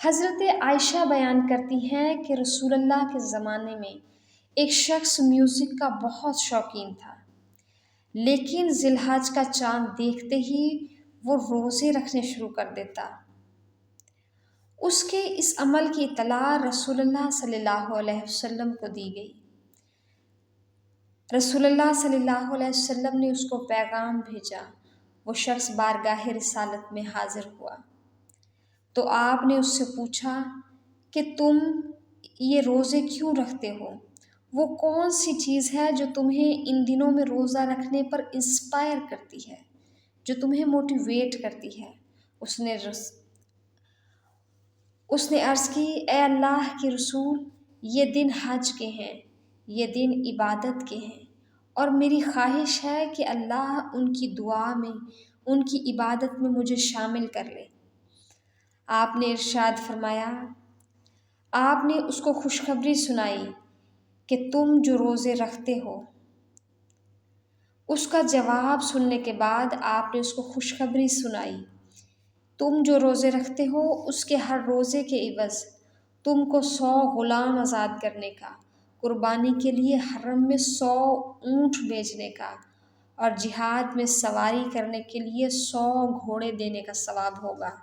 حضرت عائشہ بیان کرتی ہیں کہ رسول اللہ کے زمانے میں ایک شخص میوزک کا بہت شوقین تھا، لیکن ذی الحج کا چاند دیکھتے ہی وہ روزے رکھنے شروع کر دیتا۔ اس کے اس عمل کی اطلاع رسول اللہ صلی اللہ علیہ وسلم کو دی گئی۔ رسول اللہ صلی اللہ علیہ وسلم نے اس کو پیغام بھیجا۔ وہ شخص بارگاہ رسالت میں حاضر ہوا تو آپ نے اس سے پوچھا کہ تم یہ روزے کیوں رکھتے ہو؟ وہ کون سی چیز ہے جو تمہیں ان دنوں میں روزہ رکھنے پر انسپائر کرتی ہے، جو تمہیں موٹیویٹ کرتی ہے؟ اس نے عرض کی، اے اللہ کے رسول، یہ دن حج کے ہیں، یہ دن عبادت کے ہیں، اور میری خواہش ہے کہ اللہ ان کی دعا میں، ان کی عبادت میں مجھے شامل کر لے۔ آپ نے ارشاد فرمایا، آپ نے اس کو خوشخبری سنائی کہ تم جو روزے رکھتے ہو۔ اس کا جواب سننے کے بعد آپ نے اس کو خوشخبری سنائی، تم جو روزے رکھتے ہو اس کے ہر روزے کے عوض تم کو 100 غلام آزاد کرنے کا، قربانی کے لیے حرم میں 100 اونٹ بیچنے کا، اور جہاد میں سواری کرنے کے لیے 100 گھوڑے دینے کا ثواب ہوگا۔